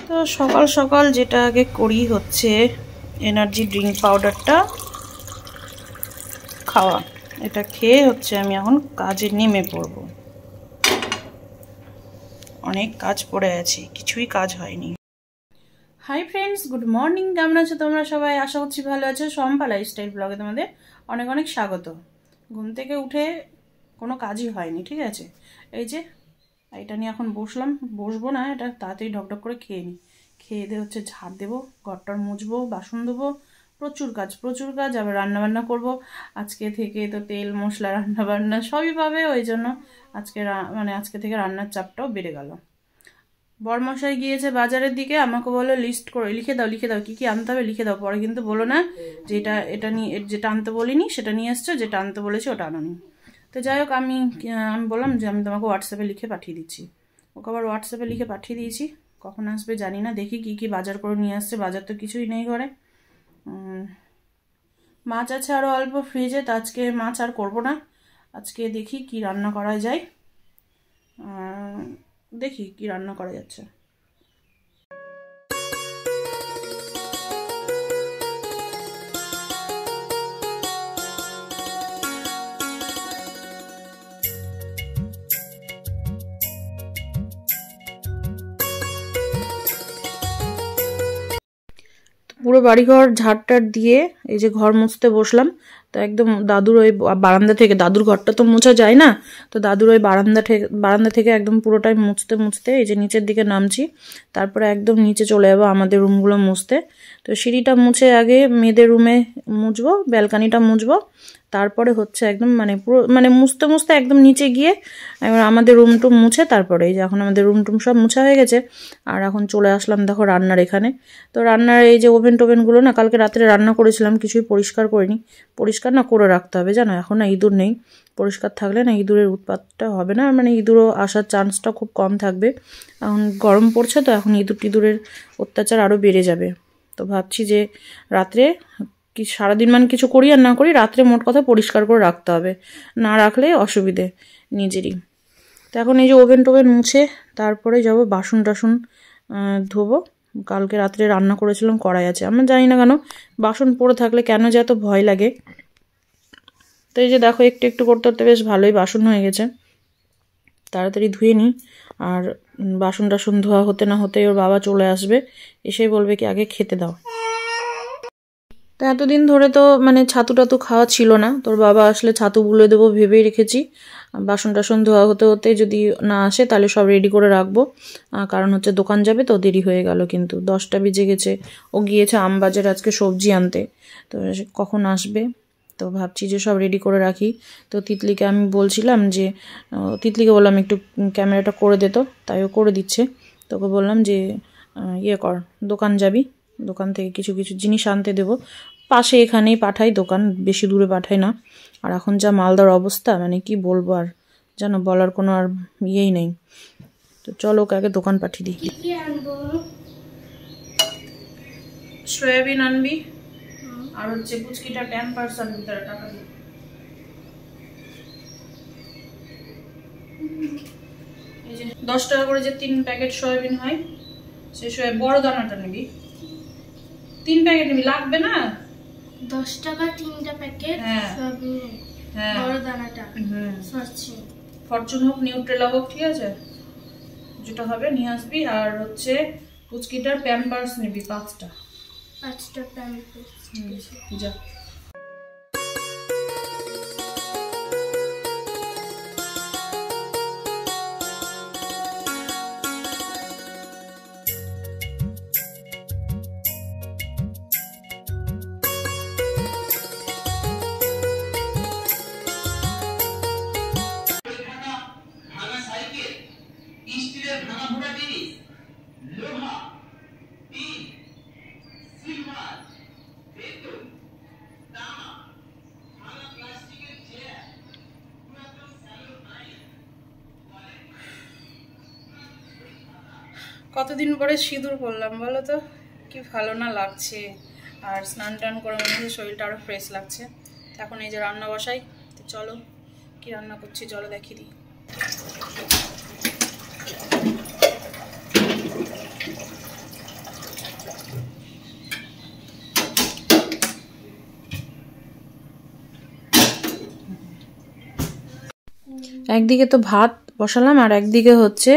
তো সকাল সকাল যেটা আগে করি হচ্ছে এনার্জি ড্রিঙ্ক পাউডারটা খাওয়া। এটা খেয়ে হচ্ছে আমি এখন কাজে নেমে পড়ব। অনেক কাজ পড়ে আছে, কিছুই কাজ হয়নি। Hi friends, good morning. কেমন আছো তোমরা সবাই? আশা করছি ভালো আছো। শম্পা লাইফস্টাইল ব্লগে তোমাদের অনেক অনেক স্বাগত। ঘুম থেকে উঠে কোনো কাজই হয়নি, ঠিক আছে। এই যে এটা নিয়ে এখন বসবো না, এটা তাড়াতাড়ি ঢকঢক করে খেয়ে নিই। খেয়ে দিয়ে হচ্ছে ঝাড় দেবো, ঘরটার মুছবো, বাসন ধোবো, প্রচুর কাজ। আবার রান্নাবান্না করবো। আজকে থেকে তো তেল মশলা রান্নাবান্না সবই পাবে, ওই জন্য আজকে থেকে রান্নার চাপটাও বেড়ে গেল। বরমশাই গিয়েছে বাজারের দিকে, আমাকে বললো লিস্ট করে লিখে দাও কি কি আনতে হবে লিখে দাও, পরে কিন্তু বলো না যে এটা নিয়ে, যেটা আনতে বলিনি সেটা নিয়ে এসছো, যেটা আনতে বলেছি ওটা আনোনি। তো যাই হোক, আমি বললাম যে আমি তোমাকে হোয়াটসঅ্যাপে লিখে পাঠিয়ে দিচ্ছি। ওকে আবার হোয়াটসঅ্যাপে লিখে পাঠিয়ে দিয়েছি, কখন আসবে জানি না। দেখি কি কি বাজার করে নিয়ে আসছে। বাজার তো কিছুই নেই ঘরে। মাছ আছে আরও অল্প ফ্রিজে, তো আজকে মাছ আর করবো না। আজকে দেখি কি রান্না করা যায়, দেখি কি রান্না করা যাচ্ছে। পুরো বাড়িঘর ঝাড়টার দিয়ে এই যে ঘর মুছতে বসলাম। তো একদম দাদুর ওই বারান্দা থেকে, দাদুর ঘরটা তো মোছা যায় না, তো দাদুর ওই বারান্দা থেকে একদম পুরোটাই মুছতে এই যে নিচের দিকে নামছি। তারপরে একদম নিচে চলে যাবো আমাদের রুমগুলো মুছতে। তো সিঁড়িটা মুছে আগে মেয়েদের রুমে মুছবো, ব্যালকানিটা মুছবো, তারপরে হচ্ছে একদম পুরো মুছতে একদম নিচে গিয়ে এবার আমাদের রুমটুম মুছে তারপরে এই যে এখন আমাদের রুমটুম সব মুছা হয়ে গেছে। আর এখন চলে আসলাম দেখো রান্নার এখানে। তো রান্নার এই যে ওভেন টোভেনগুলো না, কালকে রাত্রে রান্না করেছিলাম, কিছুই পরিষ্কার করিনি। পরিষ্কার না করে রাখতে হবে জানো, এখন না ইঁদুর নেই। পরিষ্কার থাকলে না ইঁদুরের উৎপাতটা হবে না, ইঁদুরও আসার চান্সটা খুব কম থাকবে। এখন গরম পড়ছে তো এখন ইঁদুরের অত্যাচার আরও বেড়ে যাবে। তো ভাবছি যে রাত্রে কি সারাদিন কিছু করি আর না করি, রাত্রে মোট কথা পরিষ্কার করে রাখতে হবে, না রাখলে অসুবিধে নিজেরই। তো এখন এই যে ওভেন টোভেন মুছে তারপরে যাবো বাসন টাসন ধোবো। কালকে রাত্রে রান্না করেছিলাম, কড়াই আছে। আমরা জানি না কেন বাসন পড়ে থাকলে কেন যে এত ভয় লাগে। তো এই যে দেখো একটু একটু করতে করতে বেশ ভালোই বাসন হয়ে গেছে। তাড়াতাড়ি ধুয়ে নিই। আর বাসন টাসন ধোয়া হতে না হতে ওর বাবা চলে আসবে, এসেই বলবে কি আগে খেতে দাও। তো এতদিন ধরে তো ছাতু টাতু খাওয়া ছিল না, তোর বাবা আসলে ছাতু গুলে দেবো ভেবেই রেখেছি। বাসন টাসন ধোয়া হতে হতে যদি না আসে তাহলে সব রেডি করে রাখবো, কারণ হচ্ছে দোকান যাবে তো দেরি হয়ে গেল, কিন্তু 10টা বেজে গেছে। ও গিয়েছে আমবাজারে আজকে সবজি আনতে, তো কখন আসবে। তো ভাবছি যে সব রেডি করে রাখি। তো তিতলিকে আমি বলছিলাম যে তিতলিকে বললাম একটু ক্যামেরাটা করে দে, তো তাই ও করে দিচ্ছে। তোকে বললাম যে কর, দোকান যাবি, দোকান থেকে কিছু কিছু জিনিস আনতে দেবো। পাশে এখানেই পাঠাই দোকান, বেশি দূরে পাঠাই না। আর এখন যা মালদার অবস্থা কি বলবো আর, জানো বলার কোনো আর ইয়েই নেই। তো চলো ওকে আগে দোকান পাঠিয়ে দিই। সয়াবিন আনবি আর হচ্ছে পুচকিটা 10% ভিতরে টাকা দিই। এই যে 10 টাকা করে যে 3 প্যাকেট সয়াবিন হয়, সেই বড় দানাটা নিবি। 3 প্যাকেট নিবি, লাগবে না। 10 টাকা 3টা প্যাকেট সয়াবিন, বড় দানাটা। ফরচুন হোক নিউট্রেলা হোক, ঠিক আছে, যেটা হবে নিয়ে আসবি। আর হচ্ছে পুচকিটার প্যাম্পার্স নিবি 5টা প্যাম্পার্স। যা। কতদিন পরে সিঁদুর পরলাম বলো তো, কি ভালো না লাগছে। আর স্নান টান করে মনে হচ্ছে শরীরটা আরও ফ্রেশ লাগছে। এখন এই যে রান্না বসাই। তো চলো কি রান্না করছি চলো দেখিয়ে দিই। একদিকে তো ভাত বসালাম আর একদিকে হচ্ছে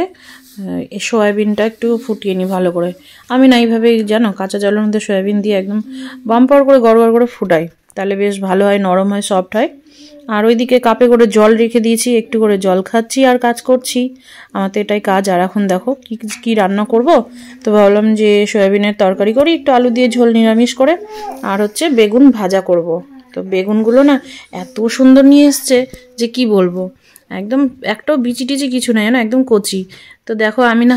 সয়াবিনটা একটু ফুটিয়ে নিই ভালো করে। আমি না এইভাবেই জানো কাঁচা জলের মধ্যে সয়াবিন দিয়ে একদম বাম্পার করে গড়গড় করে ফুটাই, তাহলে বেশ ভালো হয়, নরম হয়, সফট হয়। আর ওইদিকে কাপে করে জল রেখে দিয়েছি, একটু করে জল খাচ্ছি আর কাজ করছি। আমার তো এটাই কাজ। আর এখন দেখো কি রান্না করব, তো ভাবলাম যে সয়াবিনের তরকারি করি, একটু আলু দিয়ে ঝোল নিরামিষ করে, আর হচ্ছে বেগুন ভাজা করব। তো বেগুনগুলো না এত সুন্দর নিয়ে এসছে যে কি বলবো, একদম একটাও বিচি টিচি কিছু নেই না, একদম কচি। তো দেখো আমি না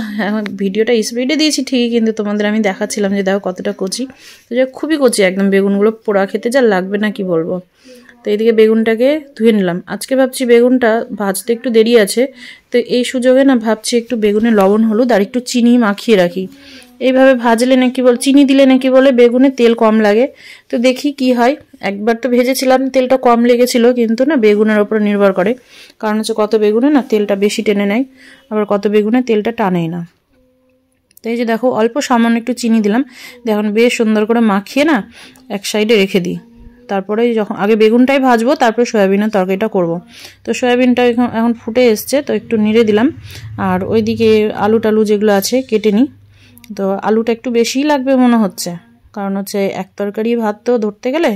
ভিডিওটা স্পিডে দিয়েছি ঠিকই, কিন্তু তোমাদের আমি দেখাচ্ছিলাম যে দেখো কতটা কচি। তো যাই খুবই কচি একদম, বেগুনগুলো পোড়া খেতে যা লাগবে না কি বলবো। তো এইদিকে বেগুনটাকে ধুয়ে নিলাম। আজকে ভাবছি বেগুনটা ভাজতে একটু দেরি আছে, তো এই সুযোগে না ভাবছি একটু বেগুনে লবণ হলুদ আর একটু চিনি মাখিয়ে রাখি। এইভাবে ভাজলে নাকি বল, চিনি দিলে নাকি বলে বেগুনে তেল কম লাগে। তো দেখি কি হয়। একবার তো ভেজেছিলাম, তেলটা কম লেগেছিল, কিন্তু না বেগুনের ওপর নির্ভর করে, কারণ হচ্ছে কত বেগুনে না তেলটা বেশি টেনে নেয়, আবার কত বেগুনে তেলটা টানেই না। তো এই যে দেখো অল্প সামান্য একটু চিনি দিলাম, দেখুন বেশ সুন্দর করে মাখিয়ে না এক সাইডে রেখে দিই। তারপরে যখন আগে বেগুনটাই ভাজবো, তারপরে সয়াবিনের তরকারিটা করব। তো সয়াবিনটা এখন ফুটে এসছে, তো একটু নেড়ে দিলাম। আর ওইদিকে আলু টালু যেগুলো আছে কেটে নিই। তো আলুটা একটু বেশিই লাগবে মনে হচ্ছে, কারণ হচ্ছে এক তরকারি ভাত তো ধরতে গেলে,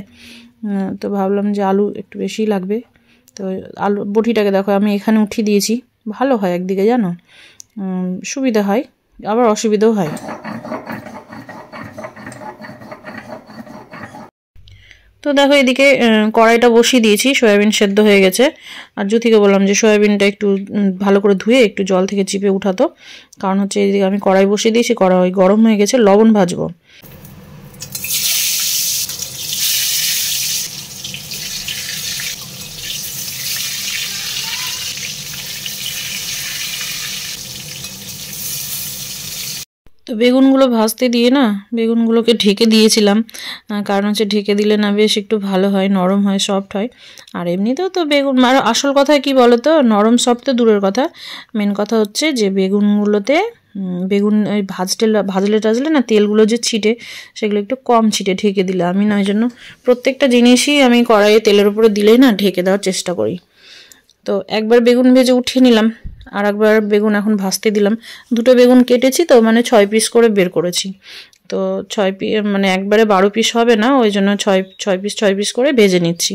তো ভাবলাম যে আলু একটু বেশিই লাগবে। তো আলু বটিটাকে দেখো আমি এখানে উঠিয়ে দিয়েছি, ভালো হয় একদিকে জানো, সুবিধা হয় আবার অসুবিধাও হয়। তো দেখো এদিকে কড়াইটা বসিয়ে দিয়েছি, সয়াবিন সেদ্ধ হয়ে গেছে। আর জ্যোতিকে বললাম যে সয়াবিনটা একটু ভালো করে ধুয়ে একটু জল থেকে চিপে উঠাতো, কারণ হচ্ছে এদিকে আমি কড়াই বসিয়ে দিয়েছি, কড়াই গরম হয়ে গেছে, লবণ ভাজবো। তো বেগুনগুলো ভাজতে দিয়ে না বেগুনগুলোকে ঢেকে দিয়েছিলাম, কারণ হচ্ছে ঢেকে দিলে না বেশ একটু ভালো হয়, নরম হয়, সফট হয়। আর এমনিতেও তো বেগুন, আর আসল কথা কি বলো তো, নরম সফট তো দূরের কথা, মেন কথা হচ্ছে যে বেগুনগুলোতে বেগুন ওই ভাজলে টাজলে না তেলগুলো যে ছিটে, সেগুলো একটু কম ছিটে ঢেকে দিলে। আমি না ওই জন্য প্রত্যেকটা জিনিসই আমি কড়াইয়ে তেলের উপরে দিলেই না ঢেকে দেওয়ার চেষ্টা করি। তো একবার বেগুন ভেজে উঠিয়ে নিলাম, আর একবার বেগুন এখন ভাজতে দিলাম। দুটো বেগুন কেটেছি, তো মানে 6 পিস করে বের করেছি। তো 6 পিস মানে একবারে 12 পিস হবে না, ওই জন্য 6 পিস করে ভেজে নিচ্ছি।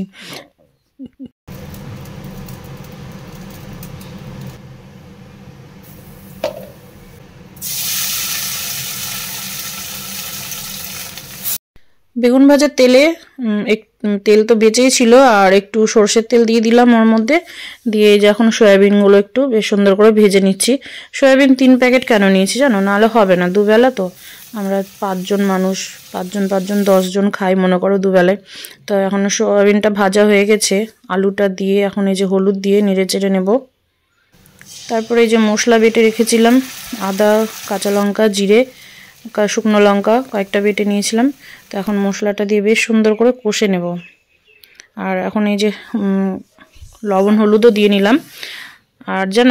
বেগুন ভাজার তেলে তেল তো বেঁচেই ছিল, আর একটু সর্ষের তেল দিয়ে দিলাম ওর মধ্যে, দিয়ে যখন সয়াবিনগুলো একটু বেশ সুন্দর করে ভেজে নিচ্ছি। সয়াবিন 3 প্যাকেট কেন নিয়েছি জানো, নাহলে হবে না, দুবেলা তো আমরা 5 জন মানুষ, 5 জন 10 জন খাই মনে করো দুবেলায়। তো এখন সয়াবিনটা ভাজা হয়ে গেছে, আলুটা দিয়ে এখন এই যে হলুদ দিয়ে নেড়ে চেড়ে নেব। তারপরে এই যে মশলা বেটে রেখেছিলাম, আদা, কাঁচা লঙ্কা, জিরে, শুকনো লঙ্কা কয়েকটা বেটে নিয়েছিলাম। তো এখন মশলাটা দিয়ে বেশ সুন্দর করে কষে নেব। আর এখন এই যে লবণ হলুদও দিয়ে নিলাম। আর যেন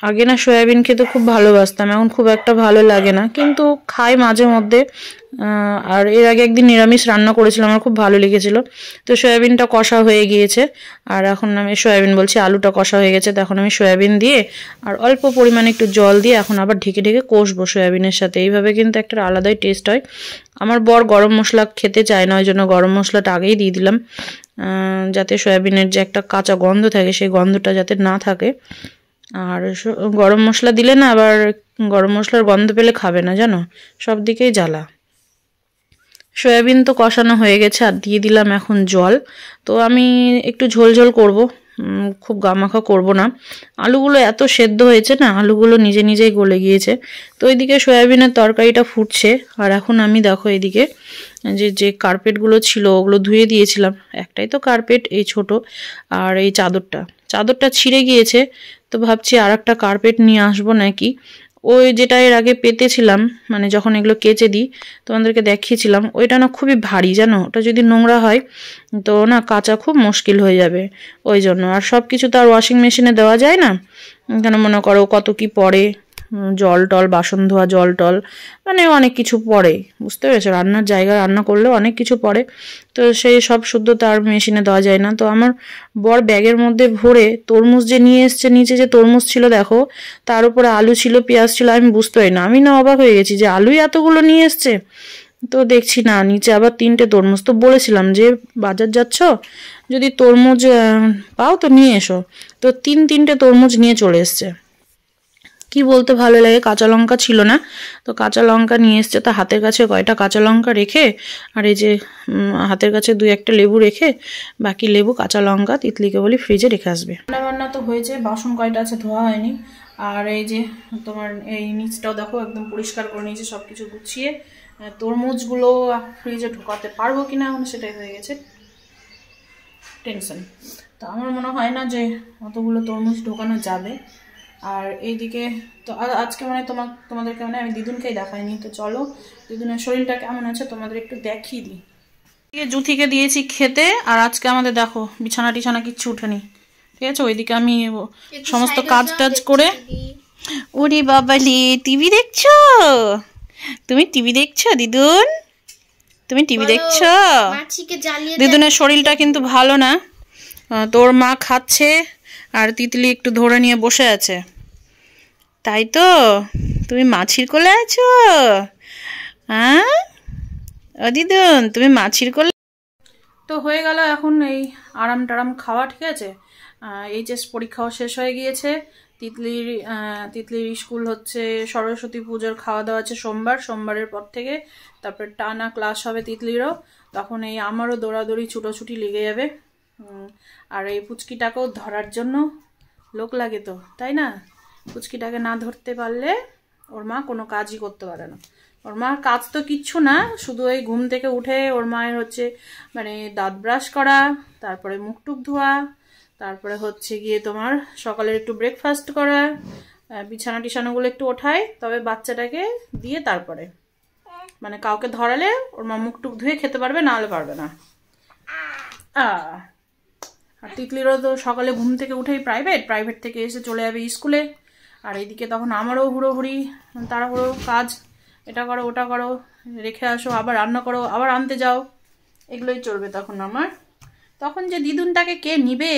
আগে না সয়াবিন খেতে খুব ভালোবাসতাম, এখন খুব একটা ভালো লাগে না, কিন্তু খাই মাঝে মধ্যে। আর এর আগে একদিন নিরামিষ রান্না করেছিলাম, আমার খুব ভালো লেগেছিল। তো সয়াবিনটা কষা হয়ে গিয়েছে, আর এখন আমি সয়াবিন বলছি, আলুটা কষা হয়ে গেছে। তো এখন আমি সয়াবিন দিয়ে আর অল্প পরিমাণে একটু জল দিয়ে এখন আবার ঢেকে ঢেকে কষবো সয়াবিনের সাথে। এইভাবে কিন্তু একটা আলাদাই টেস্ট হয়। আমার বর গরম মশলা খেতে চায় না, ওই জন্য গরম মশলাটা আগেই দিয়ে দিলাম, যাতে সয়াবিনের যে একটা কাঁচা গন্ধ থাকে সেই গন্ধটা যাতে না থাকে। আর গরম মশলা দিলে না আবার গরম মশলার গন্ধ পেলে খাবে না জানো, সব দিকেই জ্বালা। সয়াবিন তো কষানো হয়ে গেছে, আর দিয়ে দিলাম এখন জল। তো আমি একটু ঝোল ঝোল করব, খুব গামাখা করব না। আলুগুলো এত সেদ্ধ হয়েছে না, আলুগুলো নিজে নিজেই গলে গিয়েছে। তো ওইদিকে সয়াবিনের তরকারিটা ফুটছে, আর এখন আমি দেখো এদিকে যে কার্পেটগুলো ছিল ওগুলো ধুয়ে দিয়েছিলাম। একটাই তো কার্পেট, এই ছোট, আর এই চাদরটা ছিঁড়ে গিয়েছে। তো ভাবছি আর একটা কার্পেট নিয়ে আসবো নাকি। ওই যেটা এর আগে পেতেছিলাম, মানে যখন এগুলো কেচে দিই তোমাদেরকে দেখিয়েছিলাম, ওইটা না খুবই ভারী জানো, ওটা যদি নোংরা হয় তো না কাচা খুব মুশকিল হয়ে যাবে। ওই জন্য আর সব কিছু তো আর ওয়াশিং মেশিনে দেওয়া যায় না, কেন মনে করো কত কি পড়ে, জল টল, বাসন ধোয়া জল টল, মানে অনেক কিছু পড়ে, বুঝতে পেরেছো? রান্নার জায়গা রান্না করলেও অনেক কিছু পড়ে, তো সেই সব শুদ্ধ তার মেশিনে দেওয়া যায় না। তো আমার বর ব্যাগের মধ্যে ভরে তরমুজ যে নিয়ে এসছে, নিচে যে তরমুজ ছিল দেখো, তার উপরে আলু ছিল, পেঁয়াজ ছিল, আমি বুঝতে পারি না, আমি না অবাক হয়ে গেছি যে আলুই এতগুলো নিয়ে এসছে। তো দেখছি না, নিচে আবার 3টে তরমুজ। তো বলেছিলাম যে বাজার যাচ্ছ, যদি তরমুজ পাও তো নিয়ে এসো। তো 3টে তরমুজ নিয়ে চলে এসছে। কি বলতে ভালো লাগে, কাঁচা লঙ্কা ছিল না, তো কাঁচা লঙ্কা নিয়ে এসছে। তা হাতের কাছে কয়টা কাঁচা লঙ্কা রেখে, আর এই যে হাতের কাছে 2-1টা লেবু রেখে, বাকি লেবু কাঁচা লঙ্কা তিতলিকে বলি ফ্রিজে রেখে আসবে। রান্না তো হয়েছে, বাসন কয়টা আছে ধোয়া হয়নি। আর এই যে তোমার এই নিচটাও দেখো একদম পরিষ্কার করে নিয়েছে, সব কিছু গুছিয়ে। তরমুজগুলো ফ্রিজে ঢোকাতে পারবো কিনা এখন সেটাই হয়ে গেছে টেনশন। তো আমার মনে হয় না যে অতগুলো তরমুজ ঢোকানো যাবে। আর এইদিকে তো আজকে মানে তোমাদেরকে মানে আমি দিদুনকেই দেখাইনি। তো চলো দিদুনের শরীরটা কেমন আছে তোমাদের একটু দেখিয়ে দিই। জুথিকে দিয়েছি খেতে, আর আজকে আমাদের দেখো বিছানা টিছানা কিচ্ছু উঠেনি, ঠিক আছে? ওইদিকে আমি সমস্ত কাজ টাজ করে। ওরে বাবালি, টিভি দেখছো তুমি? টিভি দেখছো দিদুন? তুমি টিভি দেখছো? দিদুনের শরীরটা কিন্তু ভালো না, তোর মা খাচ্ছে আর তিতলি একটু ধরে নিয়ে বসে আছে, তাই তো? তুমি মাছির কোলে আছো? হ্যাঁ ও দিদুন, তুমি মাছির কোলে। তো হয়ে গেল এখন এই আরাম টারাম খাওয়া, ঠিক আছে? এইচএস পরীক্ষাও শেষ হয়ে গিয়েছে। তিতলির স্কুল হচ্ছে সরস্বতী পুজোর খাওয়া দাওয়া আছে সোমবারের পর থেকে, তারপর টানা ক্লাস হবে তিতলিরও। তখন এই আমারও দৌড়াদৌড়ি ছুটোছুটি লেগে যাবে। আর এই পুচকিটাকেও ধরার জন্য লোক লাগে তো, তাই না? পুচকিটাকে না ধরতে পারলে ওর মা কোনো কাজই করতে পারে না। ওর মার কাজ তো কিচ্ছু না, শুধু ওই ঘুম থেকে উঠে ওর মায়ের হচ্ছে মানে দাঁত ব্রাশ করা, তারপরে মুখ টুক ধোয়া, তারপরে হচ্ছে গিয়ে তোমার সকালের একটু ব্রেকফাস্ট করা, বিছানা টিছানাগুলো একটু ওঠায়, তবে বাচ্চাটাকে দিয়ে তারপরে মানে কাউকে ধরালে ওর মা মুখ টুক ধুয়ে খেতে পারবে, না হলে পারবে না। আর তিতলিরও তো সকালে ঘুম থেকে উঠেই প্রাইভেট থেকে এসে চলে যাবে স্কুলে। আর এইদিকে তখন আমারও হুড়োহুড়ি তাড়াহুড়ো কাজ, এটা করো ওটা করো, রেখে আসো, আবার রান্না করো, আবার আনতে যাও, এগুলোই চলবে তখন আমার। তখন যে দিদুনটাকে কে নিবে?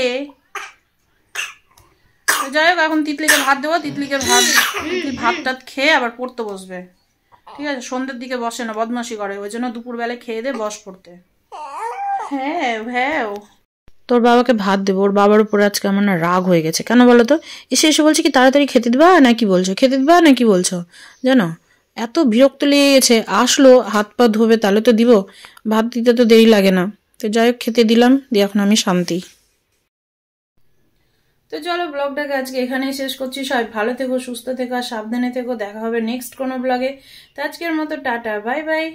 যাই হোক, এখন তিতলিকে ভাত দেবো। তিতলি ভাত টাত খেয়ে আবার পড়তে বসবে, ঠিক আছে? সন্ধ্যের দিকে বসে না, বদমাশি করে, ওই জন্য দুপুরবেলায় খেয়ে দে বস পড়তে। হ্যাঁ তোর বাবাকে ভাত দেবো। ওর বাবার উপরে আজকে আমার না রাগ হয়ে গেছে। কেন বলো তো? এসে বলছে কি তাড়াতাড়ি খেতে দিবা নাকি বলছো, খেতে দিবা নাকি বলছো, জানো? এত বিরক্ত লেগে গেছে। আসলো হাত পা ধোবে তাহলে তো দিব, ভাত দিতে তো দেরি লাগে না। তো যাই হোক খেতে দিলাম, দিয়ে এখন আমি শান্তি। তো চলো ব্লগটাকে আজকে এখানেই শেষ করছি। সবাই ভালো থেকো, সুস্থ থেকো, সাবধানে থেকো। দেখা হবে নেক্সট কোনো ব্লগে। তো আজকের মতো টাটা, বাই বাই।